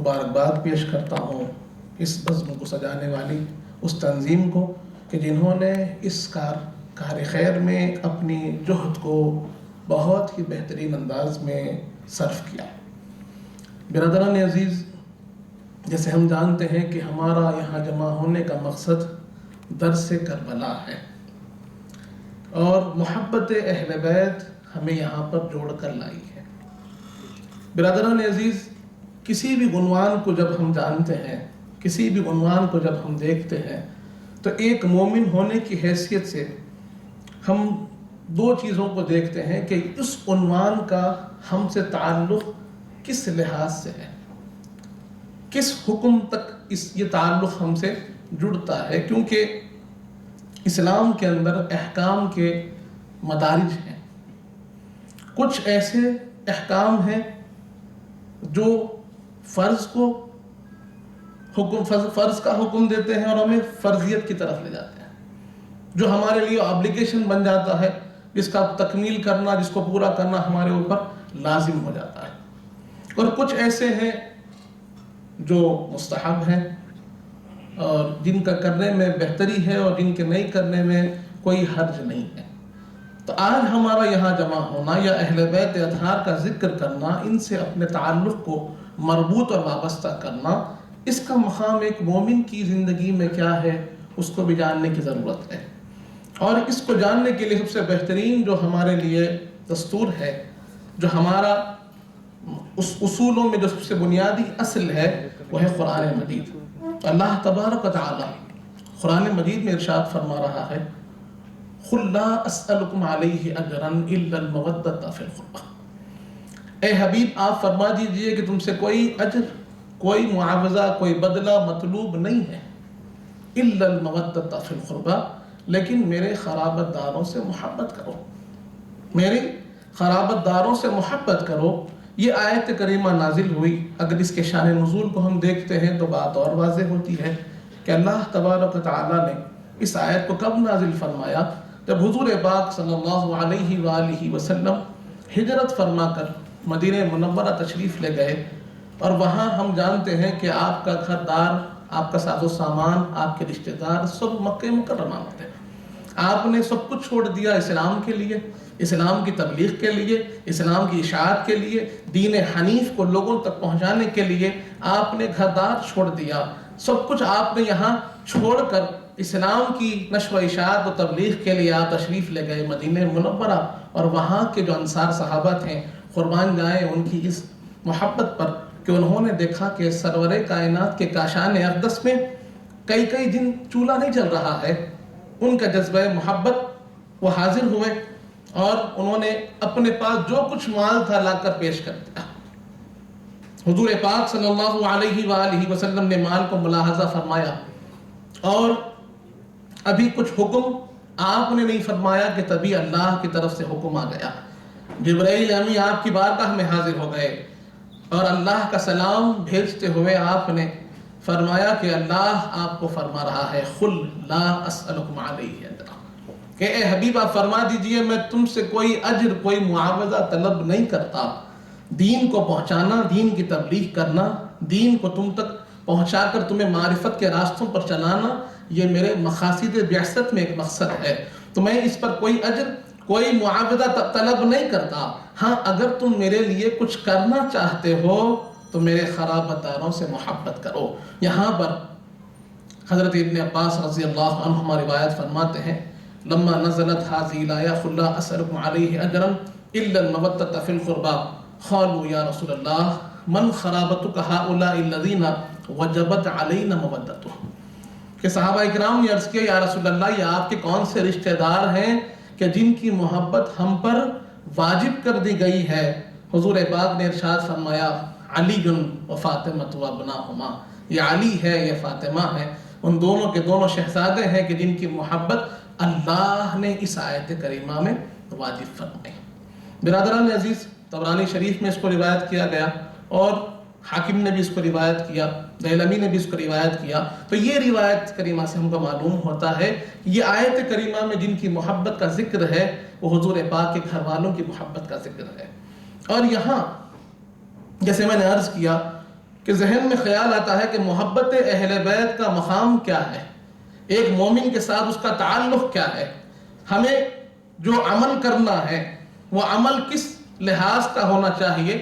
مبارکباد پیش کرتا ہوں اس بزم کو سجانے والی اس تنظیم کو کہ جنہوں نے اس کار خیر میں اپنی جہد کو بہت ہی بہترین انداز میں صرف کیا۔ برادران عزیز، جیسے ہم جانتے ہیں کہ ہمارا یہاں جمع ہونے کا مقصد درس کربلا ہے، اور محبت اہل بیت ہمیں یہاں پر جوڑ کر لائی ہے۔ برادران عزیز، کسی بھی عنوان کو جب ہم جانتے ہیں، کسی بھی عنوان کو جب ہم دیکھتے ہیں، تو ایک مومن ہونے کی حیثیت سے ہم دو چیزوں کو دیکھتے ہیں کہ اس عنوان کا ہم سے تعلق کس لحاظ سے ہے، کس حکم تک یہ تعلق ہم سے جڑتا ہے، کیونکہ اسلام کے اندر احکام کے مدارج ہیں۔ کچھ ایسے احکام ہیں جو فرض کا حکم دیتے ہیں اور ہمیں فرضیت کی طرف لے جاتے ہیں، جو ہمارے لیے آبلیگیشن بن جاتا ہے، جس کا تکمیل کرنا، جس کو پورا کرنا ہمارے اوپر لازم ہو جاتا ہے۔ اور کچھ ایسے ہیں جو مستحب ہیں اور جن کا کرنے میں بہتری ہے اور جن کے نہیں کرنے میں کوئی حرج نہیں ہے۔ تو آج ہمارا یہاں جمع ہونا یا اہل بیت اطہار کا ذکر کرنا، ان سے اپنے تعلق کو مربوط اور وابستہ کرنا، اس کا مقام ایک مومن کی زندگی میں کیا ہے اس کو بھی جاننے کی ضرورت ہے۔ اور اس کو جاننے کے لیے سب سے بہترین جو ہمارے لیے دستور ہے، جو ہمارا اس اصولوں میں جو سب سے بنیادی اصل ہے، وہ ہے قرآن مجید۔ اللہ تبارک و تعالی قرآن مجید میں ارشاد فرما رہا ہے، قُلْ لَا أَسْأَلُكُمْ عَلَيْهِ أَجْرًا إِلَّا الْمَوَدَّةَ فِي الْقُرْبَى۔ اے حبیب، آپ فرما دیجئے کہ تم سے کوئی اجر، کوئی معاوضہ، کوئی بدلہ مطلوب نہیں ہے، إِلَّا الْمَوَدَّةَ فِي الْقُرْبَى، لیکن میرے قرابت داروں سے محبت کرو، میرے قرابت داروں سے محبت کرو۔ یہ آیت کریمہ نازل ہوئی، اگر اس کے شان نزول کو ہم دیکھتے ہیں تو بات اور واضح ہوتی ہے کہ اللہ تبارک و تعالی نے اس آیت کو کب نازل فرمایا؟ جب حضور پاک صلی اللہ علیہ وآلہ وسلم ہجرت فرما کر مدینہ منورہ تشریف لے گئے، اور وہاں ہم جانتے ہیں کہ آپ کا گھر دار، آپ کا ساز و سامان، آپ کے رشتہ دار سب مکہ مکرمہ میں تھے۔ آپ نے سب کچھ چھوڑ دیا اسلام کے لیے، اسلام کی تبلیغ کے لیے، اسلام کی اشاعت کے لیے، دین حنیف کو لوگوں تک پہنچانے کے لیے آپ نے گھر دار چھوڑ دیا، سب کچھ آپ نے یہاں چھوڑ کر اسلام کی نشر و اشاعت و تبلیغ کے لیے آپ تشریف لے گئے مدینہ منورہ، اور وہاں کے جو انصار صحابہ تھے قربان جائیں ان کی اس محبت پر کہ انہوں نے دیکھا کہ سرور کائنات کے کاشان اقدس میں کئی دن چولہا نہیں جل رہا ہے۔ ان کا جذبہ محبت وہ حاضر ہوئے اور انہوں نے اپنے پاس جو کچھ مال تھا لا کر پیش کر دیا۔ حضور پاک صلی اللہ علیہ وآلہ وسلم نے مال کو ملاحظہ فرمایا، اور ابھی کچھ حکم آپ نے نہیں فرمایا کہ تبھی اللہ کی طرف سے حکم آ گیا۔ جبرائیل امی آپ کی بارگاہ میں حاضر ہو گئے، اور اللہ کا سلام بھیجتے ہوئے آپ نے فرمایا کہ اللہ آپ کو فرما رہا ہے، قُلْ لَا أَسْأَلُكُمْ عَلَيْهِ أَجْرًا، کہ اے حبیب آپ فرما دیجئے میں تم سے کوئی اجر، کوئی معاوضہ طلب نہیں کرتا۔ دین کو پہنچانا، دین کی تبلیغ کرنا، دین کو تم تک پہنچا کر تمہیں معرفت کے راستوں پر چلانا، یہ میرے مقاصد بعثت میں ایک مقصد ہے۔ تو میں اس پر کوئی اجر، کوئی معاوضہ طلب نہیں کرتا۔ ہاں، اگر تم میرے لیے کچھ کرنا چاہتے ہو تو میرے قرابت داروں سے محبت کرو۔ یہاں پر حضرت ابن عباس رضی اللہ عنہما روایت فرماتے ہیں، لما نزلت هذه الآية قل لا أسألكم عليه أجرا إلا المودة في القربى قالوا يا رسول الله من قرابتك هؤلاء الذين وجبت علينا مودتهم، کہ صحابہ اکرام نے عرض کیا، یا رسول اللہ، یہ آپ کے کون سے رشتہ دار ہیں کہ جن کی محبت ہم پر واجب کر دی گئی ہے؟ حضور پاک نے ارشاد فرمایا، علی و فاطمہ و ابناہما، یہ علی ہے، یہ فاطمہ ہے، ان دونوں کے دونوں شہزادے ہیں کہ جن کی محبت اللہ نے اس آیت کریمہ میں واجب فرمائی۔ برادران عزیز، طبرانی شریف میں اس کو روایت کیا گیا، اور حاکم نے بھی اس کو روایت کیا، دیلمی نے بھی اس کو روایت کیا۔ تو یہ روایت کریمہ سے ہم کو معلوم ہوتا ہے یہ آیت کریمہ میں جن کی محبت کا ذکر ہے وہ حضور پاک کے گھر والوں کی محبت کا ذکر ہے۔ اور یہاں جیسے میں نے عرض کیا کہ ذہن میں خیال آتا ہے کہ محبت اہل بیت کا مقام کیا ہے، ایک مومن کے ساتھ اس کا تعلق کیا ہے، ہمیں جو عمل کرنا ہے وہ عمل کس لحاظ کا ہونا چاہیے،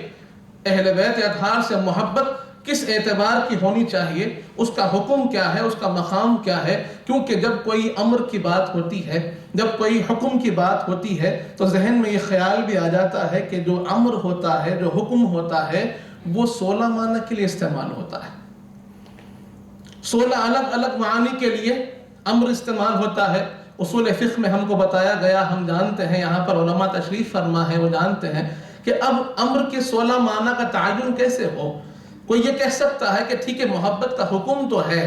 اہل بیت اطہار سے محبت کس اعتبار کی ہونی چاہیے، اس کا حکم کیا ہے، اس کا مقام کیا ہے۔ کیونکہ جب کوئی امر کی بات ہوتی ہے، جب کوئی حکم کی بات ہوتی ہے، تو ذہن میں یہ خیال بھی آ جاتا ہے کہ جو امر ہوتا ہے، جو حکم ہوتا ہے، وہ 16 معنی کے لیے استعمال ہوتا ہے، 16 الگ الگ معانی کے لیے امر استعمال ہوتا ہے۔ اصول فقہ میں ہم کو بتایا گیا، ہم جانتے ہیں، یہاں پر علماء تشریف فرما ہے، وہ جانتے ہیں کہ اب امر کے 16 معنی کا تعین کیسے ہو۔ کوئی یہ کہہ سکتا ہے کہ ٹھیک ہے، محبت کا حکم تو ہے،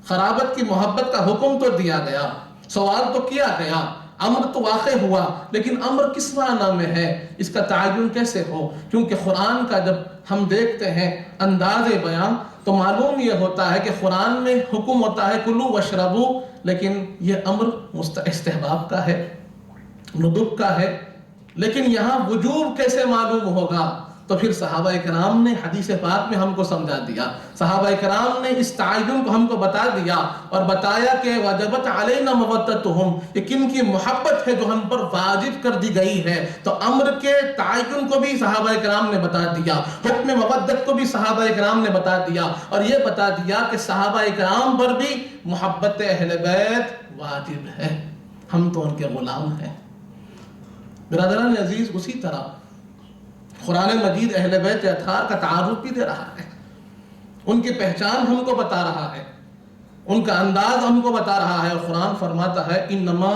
قرابت کی محبت کا حکم تو دیا گیا، سوال تو کیا گیا، امر تو واقع ہوا، لیکن امر کس معنی میں ہے، اس کا تعین کیسے ہو؟ کیونکہ قرآن کا جب ہم دیکھتے ہیں انداز بیان تو معلوم یہ ہوتا ہے کہ قرآن میں حکم ہوتا ہے کلو وشربو، لیکن یہ امر استحباب کا ہے، ندب کا ہے، لیکن یہاں وجوب کیسے معلوم ہوگا؟ تو پھر صحابہ کرام نے حدیث پاک میں ہم کو سمجھا دیا، صحابہ کرام نے اس تعین کو ہم کو بتا دیا اور بتایا کہ وجبت علینا مودتہم، یہ کن کی محبت ہے جو ہم پر واجب کر دی گئی ہے۔ تو امر کے تعین کو بھی صحابہ کرام نے بتا دیا، حکم مودت کو بھی صحابہ کرام نے بتا دیا، اور یہ بتا دیا کہ صحابہ کرام پر بھی محبت اہل بیت واجب ہے، ہم تو ان کے غلام ہیں۔ برادران عزیز، اسی طرح قرآن مجید اہل بیت اطہار کا تعارف بھی دے رہا ہے، ان کی پہچان ہم کو بتا رہا ہے، ان کا انداز ہم کو بتا رہا ہے، اور قرآن فرماتا ہے انما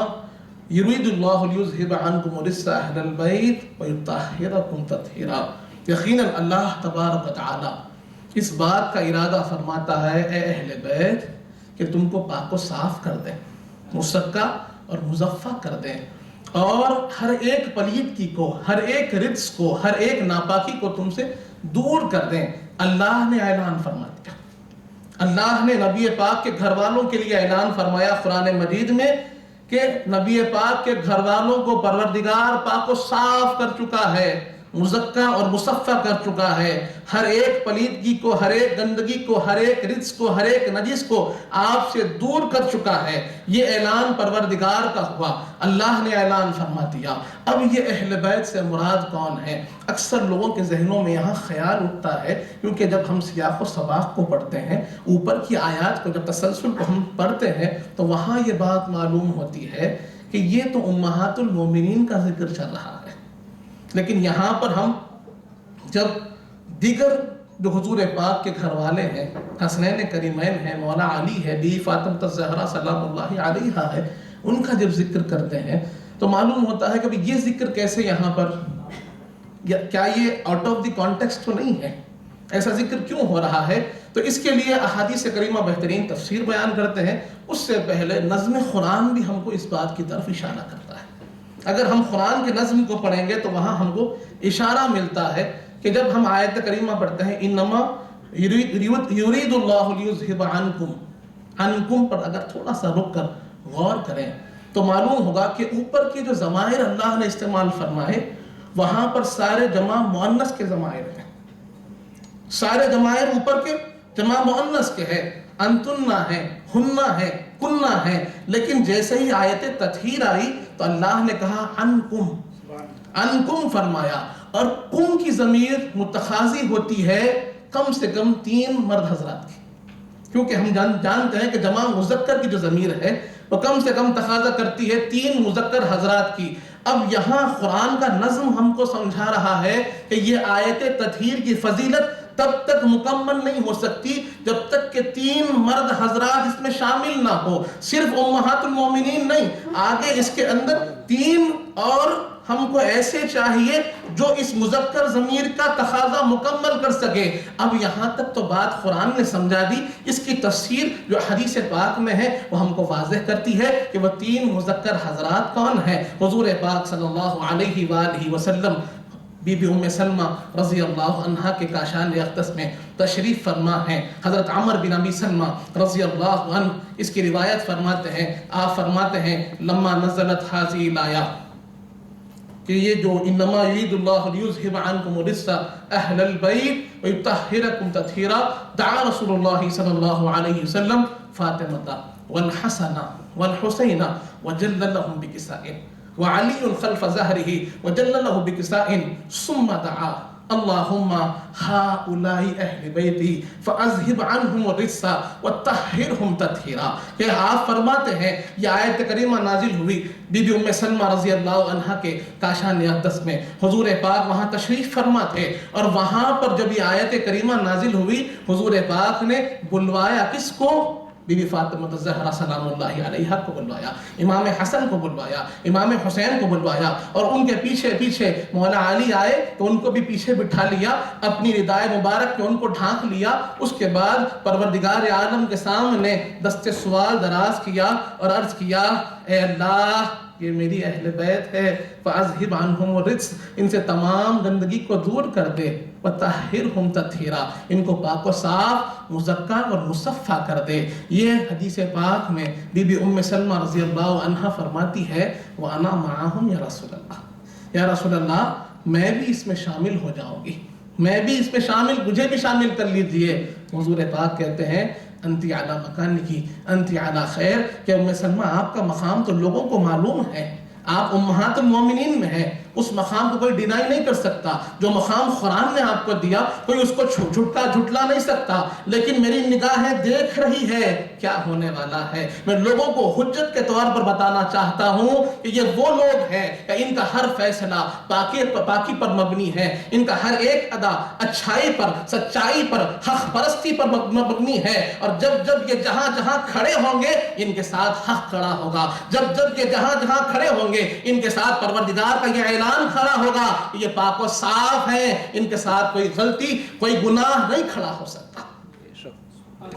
یرید اللہ لیذھب عنکم الرجس اہل البیت ویطہرکم تطہیرا، یقیناً اللہ تبارک و تعالی اس بات کا ارادہ فرماتا ہے اے اہل بیت کہ تم کو پاک و صاف کر دیں، مزکا اور مزفہ کر دیں، اور ہر ایک پلیدگی کو، ہر ایک رجس کو، ہر ایک ناپاکی کو تم سے دور کر دیں۔ اللہ نے اعلان فرما دیا، اللہ نے نبی پاک کے گھر والوں کے لیے اعلان فرمایا قرآن مجید میں کہ نبی پاک کے گھر والوں کو پروردگار پاک و صاف کر چکا ہے، مزکا اور مصفہ کر چکا ہے، ہر ایک پلیدگی کو، ہر ایک گندگی کو، ہر ایک رجس کو، ہر ایک نجس کو آپ سے دور کر چکا ہے۔ یہ اعلان پروردگار کا ہوا، اللہ نے اعلان فرما دیا۔ اب یہ اہل بیت سے مراد کون ہے؟ اکثر لوگوں کے ذہنوں میں یہاں خیال اٹھتا ہے، کیونکہ جب ہم سیاق و سباق کو پڑھتے ہیں، اوپر کی آیات کو جب تسلسل کو ہم پڑھتے ہیں، تو وہاں یہ بات معلوم ہوتی ہے کہ یہ تو امہات المومنین کا ذکر چل رہا ہے، لیکن یہاں پر ہم جب دیگر جو حضور پاک کے گھر والے ہیں، حسنین کریمین ہیں، مولا علی ہے، بی فاطمہ الزہرا سلام اللہ علیہا ہے، ان کا جب ذکر کرتے ہیں تو معلوم ہوتا ہے کہ یہ ذکر کیسے یہاں پر، کیا یہ آؤٹ آف دی کانٹیکسٹ تو نہیں ہے، ایسا ذکر کیوں ہو رہا ہے؟ تو اس کے لیے احادیث کریمہ بہترین تفسیر بیان کرتے ہیں۔ اس سے پہلے نظم قرآن بھی ہم کو اس بات کی طرف اشارہ کرتا ہے۔ اگر ہم قرآن کے نظم کو پڑھیں گے تو وہاں ہم کو اشارہ ملتا ہے کہ جب ہم آیت کریمہ پڑھتے ہیں انما یرید اللہ لیذھب عنکم پر اگر تھوڑا سا رک کر غور کریں تو معلوم ہوگا کہ اوپر کے جو ضمائر اللہ نے استعمال فرمائے وہاں پر سارے جمع مؤنث کے ضمائر ہیں، سارے ضمائر اوپر کے جمع مؤنث کے ہیں، انتنا ہے، ہننا ہے، کننا ہے، لیکن جیسے ہی آیت تطہیر آئی تو اللہ نے کہا انکم فرمایا، اور کم کی ضمیر متخاذی ہوتی ہے کم سے کم 3 مرد حضرات کی، کیونکہ ہم جانتے ہیں کہ جمع مذکر کی جو ضمیر ہے وہ کم سے کم تقاضا کرتی ہے 3 مذکر حضرات کی۔ اب یہاں قرآن کا نظم ہم کو سمجھا رہا ہے کہ یہ آیت تطہیر کی فضیلت تب تک مکمل نہیں ہو سکتی جب تک کہ 3 مرد حضرات اس میں شامل نہ ہو، صرف امہات المومنین نہیں، آگے اس کے اندر 3 اور ہم کو ایسے چاہیے جو اس مذکر ضمیر کا تقاضا مکمل کر سکے۔ اب یہاں تک تو بات قرآن نے سمجھا دی، اس کی تفسیر جو حدیث پاک میں ہے وہ ہم کو واضح کرتی ہے کہ وہ 3 مذکر حضرات کون ہیں۔ حضور پاک صلی اللہ علیہ وآلہ وسلم بی بی ام سلمہ رضی اللہ عنہا کے کاشان اقدس میں تشریف فرما ہیں، حضرت عمر بن ابی سلمہ رضی اللہ عنہ اس کی روایت فرماتے ہیں، آپ فرماتے ہیں لما نزلت هذه الآیہ، کہ یہ جو انما یرید اللہ لیذھب عنکم الرجس اہل البیت ویطہرکم تطہیرا، دعا رسول اللہ صلی اللہ علیہ وسلم فاطمہ والحسن والحسین وجل لهم بکساء وعلی خلف ظہرہ وجل له بکساء ثم دعا اللہم ہؤلاء اہل بیتی فاذھب عنہم الرجس وطہرہم تطہیرا۔ کہ آپ فرماتے ہیں یہ آیت کریمہ نازل ہوئی بی بی ام سلمہ رضی اللہ عنہ کے کاشان اقدس میں، حضور پاک وہاں تشریف فرما تھے، اور وہاں پر جب یہ آیت کریمہ نازل ہوئی حضور پاک نے بلوایا کس کو؟ بی بی فاطمہ الزہرا سلام اللہ علیہا کو بلوایا، امام حسن کو بلوایا، امام حسین کو بلوایا، اور ان کے پیچھے پیچھے مولا علی آئے تو ان کو بھی پیچھے بٹھا لیا، اپنی ردائے مبارک میں ان کو ڈھانک لیا۔ اس کے بعد پروردگار عالم کے سامنے دست سوال دراز کیا اور عرض کیا اے اللہ یہ میری اہل بیت ہے، فاذھب عنہم الرجس، ان سے تمام گندگی کو دور کر دے، وطہرہم تطہیرا، ان کو پاک و صاف مزکا اور مصفا کر دے۔ یہ حدیث پاک میں بی بی ام سلمہ رضی اللہ عنہ فرماتی ہے وَأَنَا مَعَهُمْ یا رسول اللہ، یا رسول اللہ میں بھی اس میں شامل ہو جاؤں گی، میں بھی اس میں شامل، مجھے بھی شامل کر لیجئے۔ حضور پاک کہتے ہیں انتی علی مکانکی انتی علی خیر، کہ ام سلمہ آپ کا مقام تو لوگوں کو معلوم ہے، آپ امہات المومنین میں ہیں، اس مقام کو کوئی ڈینائی نہیں کر سکتا، جو مقام قرآن نے آپ کو دیا کوئی اس کو جھٹلا نہیں سکتا، لیکن میری نگاہیں دیکھ رہی ہے کیا ہونے والا ہے۔ میں لوگوں کو حجت کے طور پر بتانا چاہتا ہوں کہ یہ وہ لوگ ہیں کہ ان کا ہر فیصلہ پاکی پر مبنی ہے، ان کا ہر ایک ادا اچھائی پر، سچائی پر، حق پرستی پر مبنی ہے، اور جب جب یہ جہاں جہاں کھڑے ہوں گے ان کے ساتھ حق کھڑا ہوگا، جب جب یہ جہاں جہاں کھڑے ہوں گے ان کے ساتھ پروردگار کا یہ اعلان کھڑا ہوگا کہ یہ پاک و صاف ہیں، ان کے ساتھ کوئی غلطی کوئی گناہ نہیں کھڑا ہو سکتا۔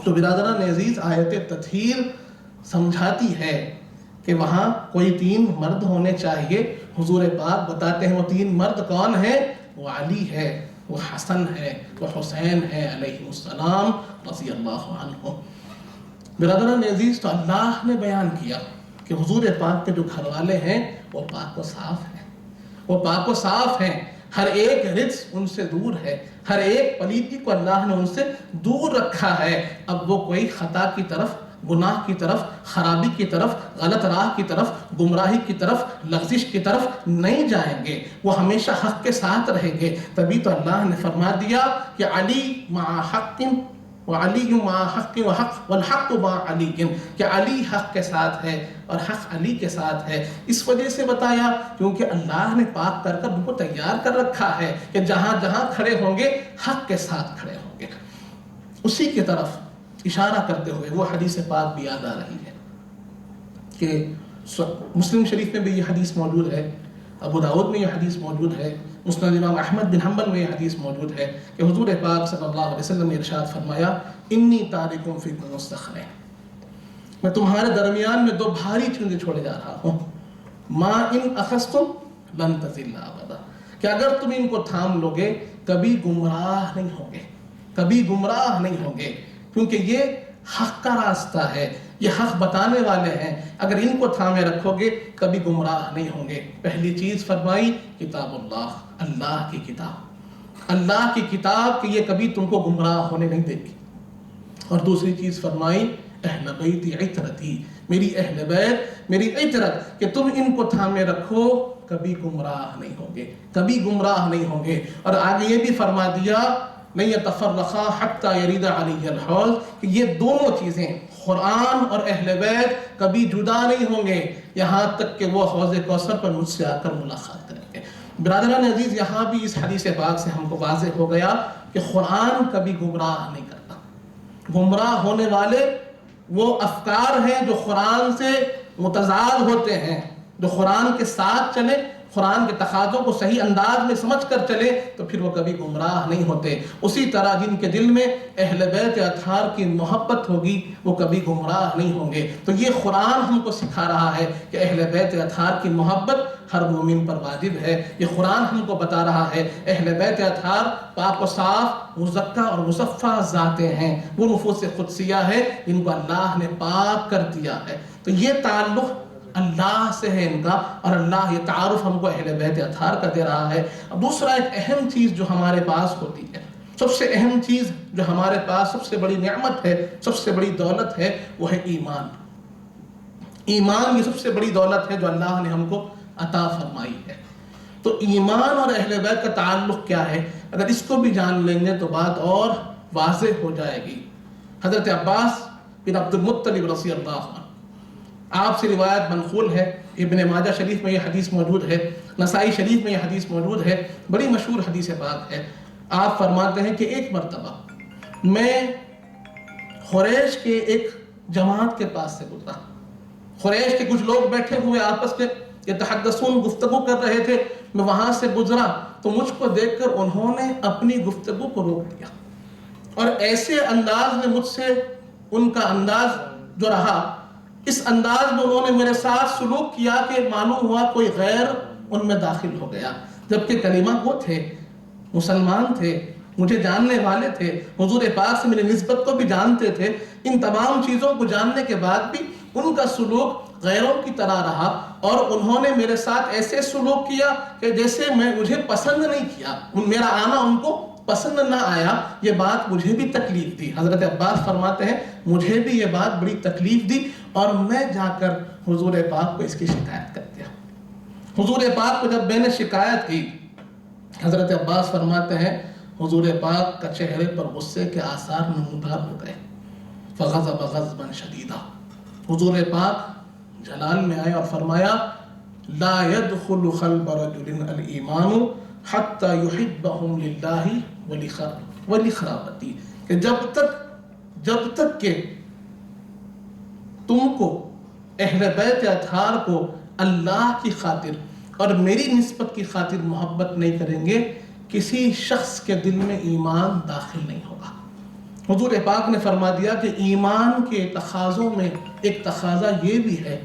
تو برادران عزیز آیت تطہیر سمجھاتی ہے کہ وہاں کوئی 3 مرد ہونے چاہیے۔ حضور پاک بتاتے ہیں وہ 3 مرد کون ہیں؟ وہ علی ہے، وہ حسن ہے، وہ حسین ہے علیہ السلام رضی اللہ عنہ۔ برادران عزیز تو اللہ نے بیان کیا کہ حضور پاک کے جو گھر والے ہیں وہ پاک و صاف ہیں، وہ پاک و صاف ہیں، ہر ایک رجس ان سے دور ہے، ہر ایک پلیتی کو اللہ نے ان سے دور رکھا ہے۔ اب وہ کوئی خطا کی طرف، گناہ کی طرف، خرابی کی طرف، غلط راہ کی طرف، گمراہی کی طرف، لغزش کی طرف نہیں جائیں گے، وہ ہمیشہ حق کے ساتھ رہیں گے۔ تبھی تو اللہ نے فرما دیا کہ علی مع حق وعلی مع حق وحق والحق مع علی، کہ علی حق کے ساتھ ہے اور حق علی کے ساتھ ہے۔ اس وجہ سے بتایا کیونکہ اللہ نے پاک کر ان کو تیار کر رکھا ہے کہ جہاں جہاں کھڑے ہوں گے حق کے ساتھ کھڑے ہوں گے۔ اسی کی طرف اشارہ کرتے ہوئے وہ حدیث پاک بھی یاد آ رہی ہے کہ مسلم شریف میں بھی یہ حدیث موجود ہے، ابو داؤد میں یہ حدیث موجود ہے، مسند امام احمد بن حنبل میں یہ حدیث موجود ہے کہ حضور پاک صلی اللہ علیہ وسلم نے ارشاد فرمایا انی تارکم فیکم الصخرین، میں تمہارے درمیان میں 2 بھاری چیزیں چھوڑے جا رہا ہوں، ما ان اخذتم لن تضل ابدا، کہ اگر تم ان کو تھام لوگے کبھی گمراہ نہیں ہوگے، کبھی گمراہ نہیں ہوگے، کیونکہ یہ حق کا راستہ ہے، یہ حق بتانے والے ہیں، اگر ان کو تھامے رکھو گے کبھی گمراہ نہیں ہوں گے۔ پہلی چیز فرمائی کتاب اللہ، اللہ کی کتاب، اللہ کی کتاب کہ یہ کبھی تم کو گمراہ ہونے نہیں دے گی، اور دوسری چیز فرمائی اہل بیتی عطرتی، میری اہل بیت میری عطرت، کہ تم ان کو تھامے رکھو کبھی گمراہ نہیں ہوں گے، کبھی گمراہ نہیں ہوں گے۔ اور آگے یہ بھی فرما دیا نہیں یتفرقا حتی یرید علیہ الحوض، کہ یہ دونوں چیزیں قرآن اور اہل بیت کبھی جدا نہیں ہوں گے یہاں تک کہ وہ حوض کوثر پر مجھ سے آ کر ملاقات کریں گے۔ برادران عزیز یہاں بھی اس حدیث پاک سے ہم کو واضح ہو گیا کہ قرآن کبھی گمراہ نہیں کرتا، گمراہ ہونے والے وہ افکار ہیں جو قرآن سے متضاد ہوتے ہیں، جو قرآن کے ساتھ چلے، قرآن کے تقاضوں کو صحیح انداز میں سمجھ کر چلے تو پھر وہ کبھی گمراہ نہیں ہوتے۔ اسی طرح جن کے دل میں اہل بیت اطہار کی محبت ہوگی وہ کبھی گمراہ نہیں ہوں گے۔ تو یہ قرآن ہم کو سکھا رہا ہے کہ اہل بیت اطہار کی محبت ہر مومن پر واجب ہے۔ یہ قرآن ہم کو بتا رہا ہے اہل بیت اطہار پاک و صاف مزکا اور مصفا ذاتیں ہیں، وہ نفوس قدسیہ ہے جن کو اللہ نے پاک کر دیا ہے۔ تو یہ تعلق اللہ سے ہے ان کا، اور اللہ یہ تعارف ہم کو اہل بیت اطہار کا دے رہا ہے۔ اب دوسرا ایک اہم چیز جو ہمارے پاس ہوتی ہے، سب سے اہم چیز جو ہمارے پاس سب سے بڑی نعمت ہے، سب سے بڑی دولت ہے، وہ ہے ایمان۔ ایمان یہ سب سے بڑی دولت ہے جو اللہ نے ہم کو عطا فرمائی ہے۔ تو ایمان اور اہل بیت کا تعلق کیا ہے، اگر اس کو بھی جان لیں گے تو بات اور واضح ہو جائے گی۔ حضرت عباس بن عبد المطلب رضی اللہ عنہ، آپ سے روایت منقول ہے، ابن ماجہ شریف میں یہ حدیث موجود ہے، نسائی شریف میں یہ حدیث موجود ہے، بڑی مشہور حدیث پاک ہے۔ آپ فرماتے ہیں کہ ایک مرتبہ میں قریش کے ایک جماعت کے پاس سے گزرا، قریش کے کچھ لوگ بیٹھے ہوئے آپس میں یتحدثون گفتگو کر رہے تھے، میں وہاں سے گزرا تو مجھ کو دیکھ کر انہوں نے اپنی گفتگو کو روک دیا، اور ایسے انداز میں مجھ سے ان کا انداز جو رہا، اس انداز میں انہوں نے میرے ساتھ سلوک کیا کہ معلوم ہوا کوئی غیر ان میں داخل ہو گیا، جبکہ کلمہ وہ تھے، مسلمان تھے، مجھے جاننے والے تھے، حضور پاک سے میری نسبت کو بھی جانتے تھے۔ ان تمام چیزوں کو جاننے کے بعد بھی ان کا سلوک غیروں کی طرح رہا، اور انہوں نے میرے ساتھ ایسے سلوک کیا کہ جیسے مجھے پسند نہیں کیا، میرا آنا ان کو پسند نہ آیا۔ یہ بات مجھے بھی تکلیف دی۔ حضرت عباس فرماتے ہیں مجھے بھی یہ بات بڑی تکلیف دی، اور میں جا کر حضور پاک کو اس کی شکایت کر دیا۔ حضور پاک کو جب میں نے شکایت کی، حضرت عباس فرماتے ہیں حضور پاک کا چہرے پر غصے کے آثار نمودار ہو گئے، فغضب غضبا شدیدا، حضور پاک جلال میں آئے اور فرمایا لا يدخل قلب رجل الایمان حتی یحبهم للہ ولقرابتی، کہ جب تک کہ تم کو اہل بیت اطہار کو اللہ کی خاطر اور میری نسبت کی خاطر محبت نہیں کریں گے، کسی شخص کے دل میں ایمان داخل نہیں ہوگا۔ حضور پاک نے فرما دیا کہ ایمان کے تقاضوں میں ایک تقاضا یہ بھی ہے،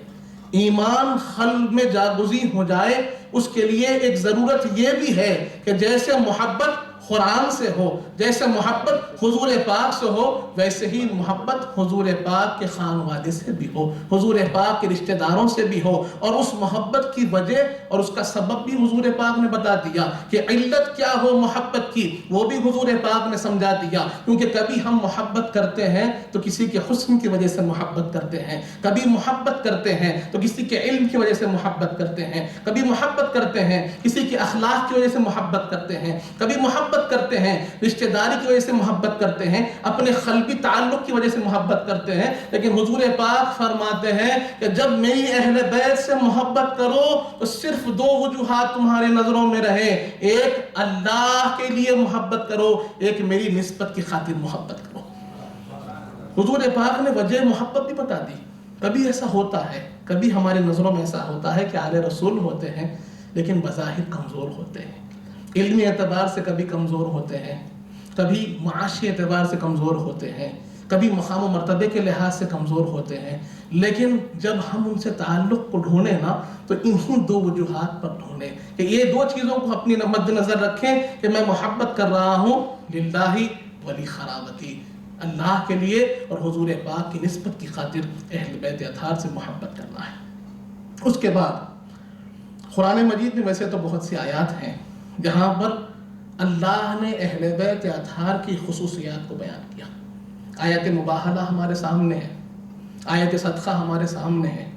ایمان قلب میں جاگزی ہو جائے، اس کے لیے ایک ضرورت یہ بھی ہے کہ جیسے محبت قرآن سے ہو، جیسے محبت حضور پاک سے ہو، ویسے ہی محبت حضور پاک کے خانوادے سے بھی ہو، حضور پاک کے رشتہ داروں سے بھی ہو، اور اس محبت کی وجہ اور اس کا سبب بھی حضور پاک نے بتا دیا کہ علت کیا ہو محبت کی، وہ بھی حضور پاک نے سمجھا دیا۔ کیونکہ کبھی ہم محبت کرتے ہیں تو کسی کے حسن کی وجہ سے محبت کرتے ہیں، کبھی محبت کرتے ہیں تو کسی کے علم کی وجہ سے محبت کرتے ہیں، کبھی محبت کرتے ہیں کسی کے اخلاق کی وجہ سے محبت کرتے ہیں، کبھی محبت کرتے ہیں رشتہ داری کی وجہ سے محبت کرتے ہیں، اپنے قلبی تعلق کی وجہ سے محبت کرتے ہیں۔ لیکن حضور پاک فرماتے ہیں کہ جب میری اہل بیت سے محبت کرو تو صرف دو وجوہات تمہاری نظروں میں رہے، ایک اللہ کے لیے محبت کرو، ایک میری نسبت کی خاطر محبت کرو۔ حضور پاک نے وجہ محبت بھی بتا دی۔ کبھی ایسا ہوتا ہے، کبھی ہماری نظروں میں ایسا ہوتا ہے کہ آل رسول ہوتے ہیں لیکن بظاہر کمزور ہوتے ہیں، علمی اعتبار سے کبھی کمزور ہوتے ہیں، کبھی معاشی اعتبار سے کمزور ہوتے ہیں، کبھی مقام و مرتبے کے لحاظ سے کمزور ہوتے ہیں، لیکن جب ہم ان سے تعلق کو ڈھونڈیں نا تو انہی دو وجوہات پر ڈھونڈیں کہ یہ دو چیزوں کو اپنی مد نظر رکھیں کہ میں محبت کر رہا ہوں للہ ولی خرابتی، اللہ کے لیے اور حضور پاک کی نسبت کی خاطر اہل بیت اطہار سے محبت کرنا ہے۔ اس کے بعد قرآن مجید میں ویسے تو بہت سی آیات ہیں جہاں پر اللہ نے اہل بیت اطہار کی خصوصیات کو بیان کیا۔ آیت مباہلہ ہمارے سامنے ہے، آیت صدقہ ہمارے سامنے ہے،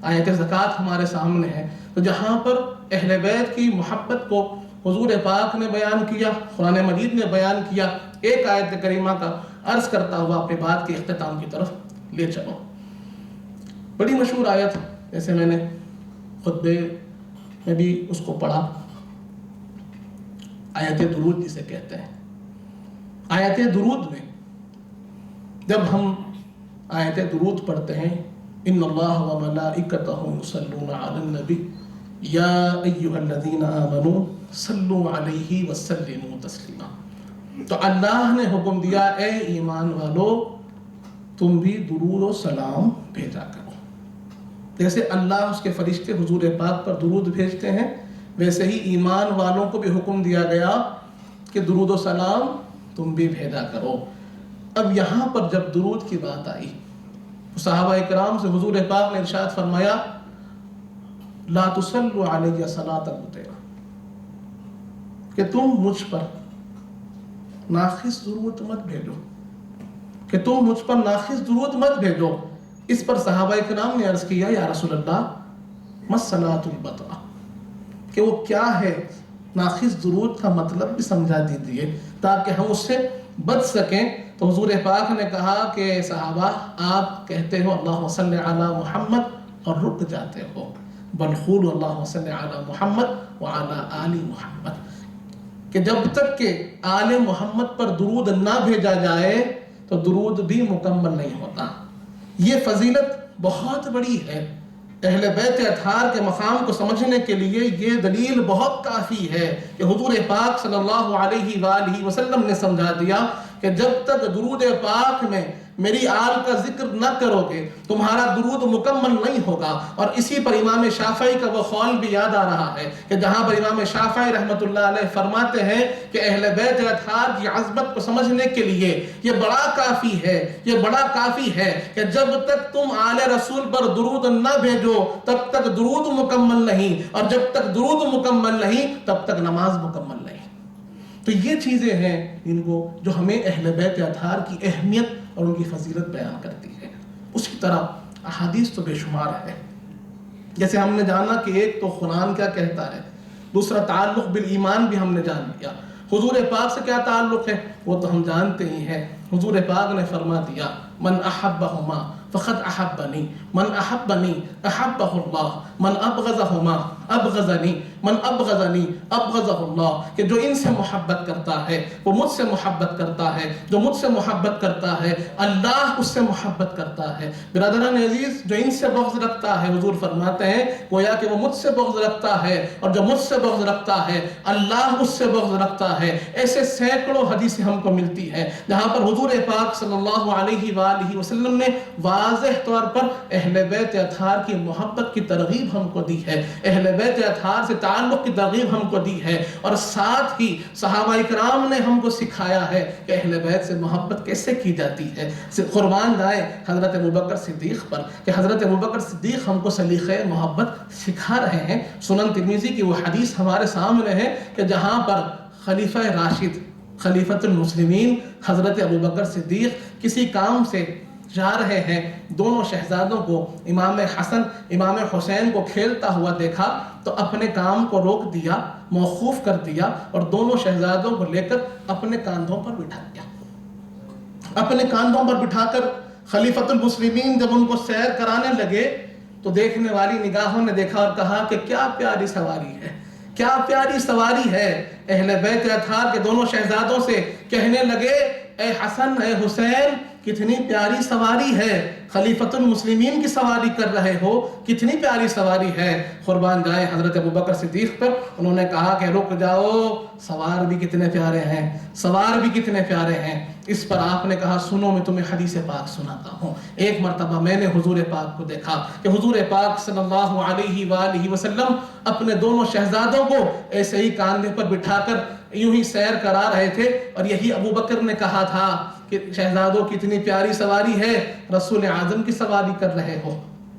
آیت زکوٰۃ ہمارے سامنے ہے۔ تو جہاں پر اہل بیت کی محبت کو حضور پاک نے بیان کیا، قرآن مجید نے بیان کیا، ایک آیت کریمہ کا عرض کرتا ہوا اپنی بات کے اختتام کی طرف لے چلو۔ بڑی مشہور آیت، جیسے میں نے خطبے میں بھی اس کو پڑھا، آیت درود جسے کہتے ہیں۔ آیت درود میں جب ہم آیت درود پڑھتے ہیں، ان اللہ و ملائکتہ یصلون علی النبی یا ایھا الذین آمنوا صلوا علیہ وسلموا تسلیما، تو اللہ نے حکم دیا اے ایمان والو تم بھی درود و سلام بھیجا کرو۔ جیسے اللہ اس کے فرشتے حضور پاک پر درود بھیجتے ہیں، ویسے ہی ایمان والوں کو بھی حکم دیا گیا کہ درود و سلام تم بھی بھیجا کرو۔ اب یہاں پر جب درود کی بات آئی، صحابہ اکرام سے حضور پاک نے ارشاد فرمایا لا تصلوا علی صلاۃ المطیع، کہ تم مجھ پر ناقص درود مت بھیجو، کہ تم مجھ پر ناقص درود مت بھیجو۔ اس پر صحابہ کرام نے عرض کیا یا رسول اللہ ما الصلاۃ البطیٰ، کہ وہ کیا ہے، ناقص درود کا مطلب بھی سمجھا دیجیے تاکہ ہم اس سے بچ سکیں۔ تو حضور پاک نے کہا کہ صحابہ آپ کہتے ہو اللہم صلی علی محمد اور رک جاتے ہو، بل قولوا اللہم صلی علی محمد وعلی آل محمد، کہ جب تک کہ آل محمد پر درود نہ بھیجا جائے تو درود بھی مکمل نہیں ہوتا۔ یہ فضیلت بہت بڑی ہے۔ اہل بیت اطہار کے مقام کو سمجھنے کے لیے یہ دلیل بہت کافی ہے کہ حضور پاک صلی اللہ علیہ وآلہ وسلم نے سمجھا دیا کہ جب تک درود پاک میں میری آل کا ذکر نہ کرو گے تمہارا درود مکمل نہیں ہوگا۔ اور اسی پر امام شافعی کا وہ قول بھی یاد آ رہا ہے کہ جہاں پر امام شافعی رحمۃ اللہ علیہ فرماتے ہیں کہ اہل بیت اطہار کی عظمت کو سمجھنے کے لیے یہ بڑا کافی ہے، یہ بڑا کافی ہے کہ جب تک تم آل رسول پر درود نہ بھیجو تب تک درود مکمل نہیں، اور جب تک درود مکمل نہیں تب تک نماز مکمل نہیں۔ تو یہ چیزیں ہیں ان کو جو ہمیں اہل بیت اطہار کی اہمیت اور ان کی فضیلت بیان کرتی ہے۔ اسی طرح احادیث تو بے شمار ہے، جیسے ہم نے جانا کہ ایک تو قرآن کیا کہتا ہے، دوسرا تعلق بالایمان بھی ہم نے جان لیا۔ حضور پاک سے کیا تعلق ہے وہ تو ہم جانتے ہی ہیں، حضور پاک نے فرما دیا من احبہما فقد احبنی، من احبنی احبہ اللہ، من ابغضہما ابغضنی، من ابغضنی ابغضہ اللہ، کہ جو ان سے محبت کرتا ہے وہ مجھ سے محبت کرتا ہے، جو مجھ سے محبت کرتا ہے اللہ اس سے محبت کرتا ہے۔ برادران عزیز، جو ان سے بغض رکھتا ہے حضور فرماتے ہیں گویا کہ وہ مجھ سے بغض رکھتا ہے، اور جو مجھ سے بغض رکھتا ہے اللہ اس سے بغض رکھتا ہے۔ ایسے سینکڑوں حدیثیں ہم کو ملتی ہیں جہاں پر حضور پاک صلی اللہ علیہ وآلہ وسلم نے واضح طور پر اہل بیت اطہار کی محبت کی ترغیب ہم کو دی ہے، اہل بیت اطہار سے تعلق کی ترغیب ہم کو دی ہے، اور ساتھ ہی صحابہ کرام نے ہم کو سکھایا ہے کہ اہل بیت سے محبت کیسے کی جاتی ہے۔ قربان جائیں حضرت ابوبکر صدیق پر کہ حضرت ابوبکر صدیق ہم کو سلیقہ محبت سکھا رہے ہیں۔ سنن ترمذی کی وہ حدیث ہمارے سامنے ہے کہ جہاں پر خلیفہ راشد، خلیفۃ المسلمین حضرت ابوبکر صدیق کسی کام سے جا رہے ہیں، دونوں شہزادوں کو امام حسن امام حسین کو کھیلتا ہوا دیکھا تو اپنے کام کو روک دیا، موقوف کر دیا، اور دونوں شہزادوں کو لے کر اپنے کاندھوں پر بٹھا دیا۔ اپنے کاندھوں پر بٹھا کر خلیفۃ المسلمین جب ان کو سیر کرانے لگے تو دیکھنے والی نگاہوں نے دیکھا اور کہا کہ کیا پیاری سواری ہے، کیا پیاری سواری ہے۔ اہل بیت اطہار کے دونوں شہزادوں سے کہنے لگے اے حسن اے حسین کتنی پیاری سواری ہے، خلیفۃ المسلمین کی سواری کر رہے ہو، کتنی پیاری سواری ہے۔ قربان جائیں حضرت ابوبکر صدیق پر، انہوں نے کہا کہ رک جاؤ، سوار بھی کتنے پیارے ہیں، سوار بھی کتنے پیارے ہیں۔ اس پر آپ نے کہا سنو میں تمہیں حدیث پاک سناتا ہوں۔ ایک مرتبہ میں نے حضور پاک کو دیکھا کہ حضور پاک صلی اللہ علیہ وآلہ وسلم اپنے دونوں شہزادوں کو ایسے ہی کاندھے پر بٹھا کر یوں ہی سیر کرا رہے تھے، اور یہی ابوبکر نے کہا تھا کہ شہزادوں کتنی پیاری سواری ہے، رسول اعظم کی سواری کر رہے ہو،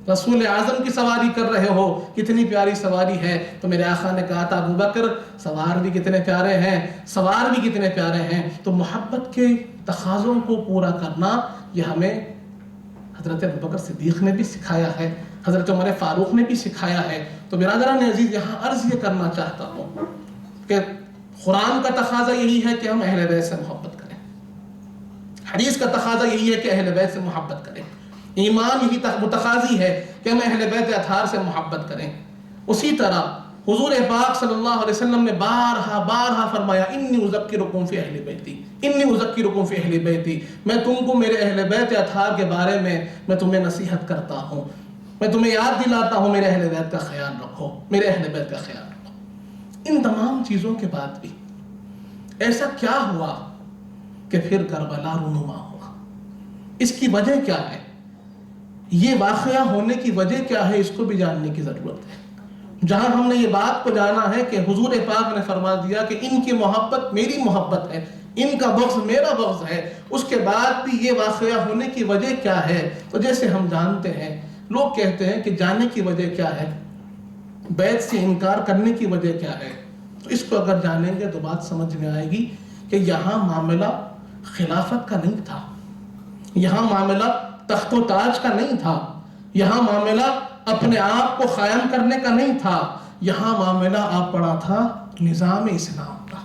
رسول اعظم کی سواری کر رہے ہو، کتنی پیاری سواری ہے۔ تو میرے آقا نے کہا تھا ابوبکر سوار بھی کتنے پیارے ہیں، سوار بھی کتنے پیارے ہیں۔ تو محبت کے تقاضوں کو پورا کرنا یہ ہمیں حضرت ابوبکر صدیق نے بھی سکھایا ہے، حضرت عمر فاروق نے بھی سکھایا ہے۔ تو برادران عزیز یہاں عرض یہ کرنا چاہتا ہوں کہ قرآن کا تقاضا یہی ہے کہ ہم اہل بیت سے محبت کریں، حدیث کا تقاضا یہی ہے کہ اہل بیت سے محبت کریں، ایمان یہی متقاضی ہے کہ ہم اہل بیت اطہار سے محبت کریں۔ اسی طرح حضور پاک صلی اللہ علیہ وسلم نے بارہا فرمایا انی اذکرکم فی اہل بیتی، انی اذکرکم فی اہل بیتی، میں تم کو میرے اہل بیت اطہار کے بارے میں تمہیں نصیحت کرتا ہوں، میں تمہیں یاد دلاتا ہوں میرے اہل بیت کا خیال رکھو، میرے اہل بیت کا خیال رکھو۔ ان تمام چیزوں کے بعد بھی ایسا کیا ہوا کہ پھر کربلا رونما ہوا؟ اس کی وجہ کیا ہے؟ یہ واقعہ ہونے کی وجہ کیا ہے؟ اس کو بھی جاننے کی ضرورت ہے۔ جہاں ہم نے یہ بات کو جانا ہے کہ حضور پاک نے فرما دیا کہ ان کی محبت میری محبت ہے، ان کا بغض میرا بغض ہے، اس کے بعد بھی یہ واقعہ ہونے کی وجہ کیا ہے؟ تو جیسے ہم جانتے ہیں، لوگ کہتے ہیں کہ جانے کی وجہ کیا ہے؟ بیعت سے انکار کرنے کی وجہ کیا ہے؟ تو اس کو اگر جانیں گے تو بات سمجھ میں آئے گی کہ یہاں معاملہ خلافت کا نہیں تھا، یہاں معاملہ تخت و تاج کا نہیں تھا، یہاں معاملہ اپنے آپ کو قائم کرنے کا نہیں تھا، یہاں معاملہ آپ پڑا تھا نظام اسلام کا۔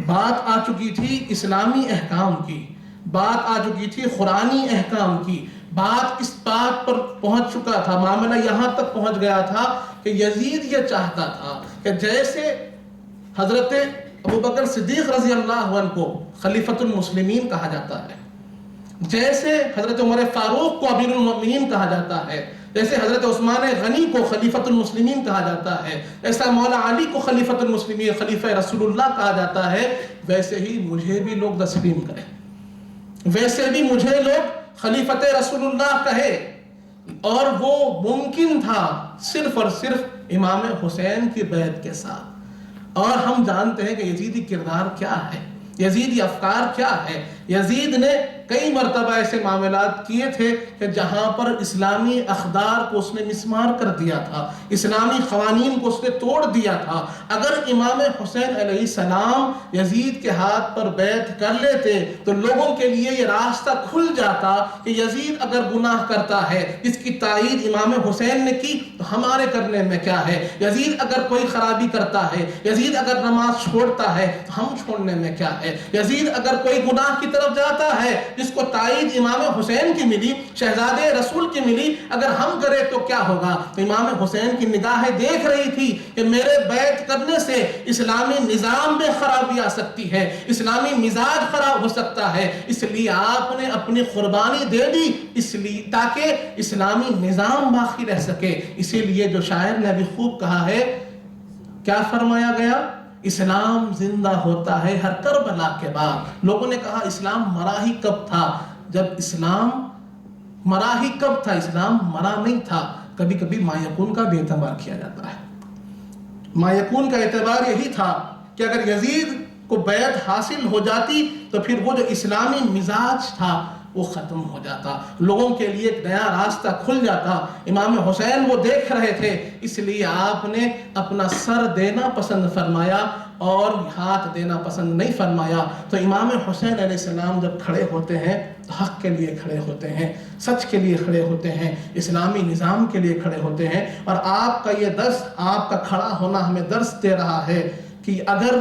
بات آ چکی تھی اسلامی احکام کی، بات آ چکی تھی قرآنی احکام کی، بات اس بات پر پہنچ چکا تھا، معاملہ یہاں تک پہنچ گیا تھا کہ یزید یہ چاہتا تھا کہ جیسے حضرت ابوبکر صدیق رضی اللہ عنہ کو خلیفۃ المسلمین کہا جاتا ہے، جیسے حضرت عمر فاروق کو امیر المؤمنین کہا جاتا ہے، جیسے حضرت عثمان غنی کو خلیفۃ المسلمین کہا جاتا ہے، ایسا مولا علی کو خلیفۃ المسلمین خلیفہ رسول اللہ کہا جاتا ہے، ویسے ہی مجھے بھی لوگ تسلیم کریں، ویسے بھی مجھے لوگ خلیفۃ رسول اللہ کہے۔ اور وہ ممکن تھا صرف اور صرف امام حسین کی بیعت کے ساتھ۔ اور ہم جانتے ہیں کہ یزیدی کردار کیا ہے، یزیدی افکار کیا ہے۔ یزید نے کئی مرتبہ ایسے معاملات کیے تھے کہ جہاں پر اسلامی اقدار کو اس نے مسمار کر دیا تھا، اسلامی قوانین کو اس نے توڑ دیا تھا۔ اگر امام حسین علیہ السلام یزید کے ہاتھ پر بیعت کر لیتے تو لوگوں کے لیے یہ راستہ کھل جاتا کہ یزید اگر گناہ کرتا ہے اس کی تائید امام حسین نے کی تو ہمارے کرنے میں کیا ہے، یزید اگر کوئی خرابی کرتا ہے، یزید اگر نماز چھوڑتا ہے تو ہم چھوڑنے میں کیا ہے، یزید اگر کوئی گناہ کی طرف جاتا ہے جس کو تائید امام حسین کی ملی، شہزادے رسول کی ملی، اگر ہم کرے تو کیا ہوگا۔ تو امام حسین کی نگاہیں دیکھ رہی تھی کہ میرے بیعت کرنے سے اسلامی نظام میں خرابی آ سکتی ہے، اسلامی مزاج خراب ہو سکتا ہے، اس لیے آپ نے اپنی قربانی دے دی اس لیے تاکہ اسلامی نظام باقی رہ سکے۔ اسی لیے جو شاعر نے ابھی خوب کہا ہے، کیا فرمایا گیا، اسلام زندہ ہوتا ہے ہر کربلا کے بعد۔ لوگوں نے کہا اسلام مرا ہی کب تھا؟ جب اسلام مرا ہی کب تھا، اسلام مرا نہیں تھا۔ کبھی کبھی ما یکون کا بھی اعتبار کیا جاتا ہے۔ ما یکون کا اعتبار یہی تھا کہ اگر یزید کو بیعت حاصل ہو جاتی تو پھر وہ جو اسلامی مزاج تھا وہ ختم ہو جاتا، لوگوں کے لیے ایک نیا راستہ کھل جاتا۔ امام حسین وہ دیکھ رہے تھے، اس لیے آپ نے اپنا سر دینا پسند فرمایا اور ہاتھ دینا پسند نہیں فرمایا۔ تو امام حسین علیہ السلام جب کھڑے ہوتے ہیں تو حق کے لیے کھڑے ہوتے ہیں، سچ کے لیے کھڑے ہوتے ہیں، اسلامی نظام کے لیے کھڑے ہوتے ہیں۔ اور آپ کا یہ درس، آپ کا کھڑا ہونا ہمیں درس دے رہا ہے کہ اگر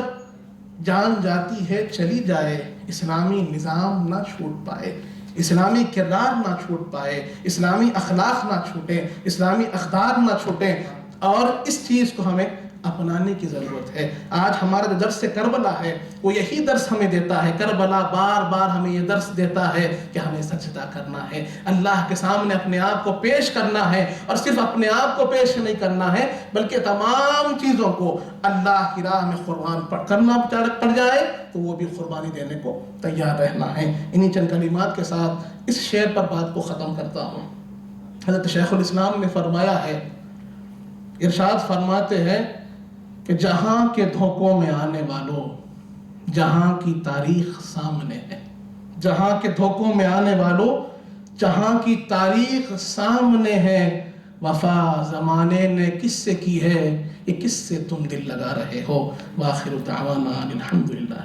جان جاتی ہے چلی جائے، اسلامی نظام نہ چھوٹ پائے، اسلامی کردار نہ چھوٹ پائے، اسلامی اخلاق نہ چھوٹیں، اسلامی اقدار نہ چھوٹیں۔ اور اس چیز کو ہمیں اپنانے کی ضرورت ہے۔ آج ہمارا جو درس کربلا ہے وہ یہی درس ہمیں دیتا ہے۔ کربلا بار بار ہمیں یہ درس دیتا ہے کہ ہمیں سجدہ کرنا ہے، اللہ کے سامنے اپنے آپ کو پیش کرنا ہے، اور صرف اپنے آپ کو پیش نہیں کرنا ہے بلکہ تمام چیزوں کو اللہ کی راہ میں قربان کرنا پڑ جائے تو وہ بھی قربانی دینے کو تیار رہنا ہے۔ انہی چند کلمات کے ساتھ اس شعر پر بات کو ختم کرتا ہوں۔ حضرت شیخ الاسلام نے فرمایا ہے، ارشاد فرماتے ہیں کہ جہاں کے دھوکوں میں آنے والوں، جہاں کی تاریخ سامنے ہے، جہاں کے دھوکوں میں آنے والوں، جہاں کی تاریخ سامنے ہے، وفا زمانے نے کس سے کی ہے، یہ کس سے تم دل لگا رہے ہو۔ وآخر دعوانا الحمدللہ۔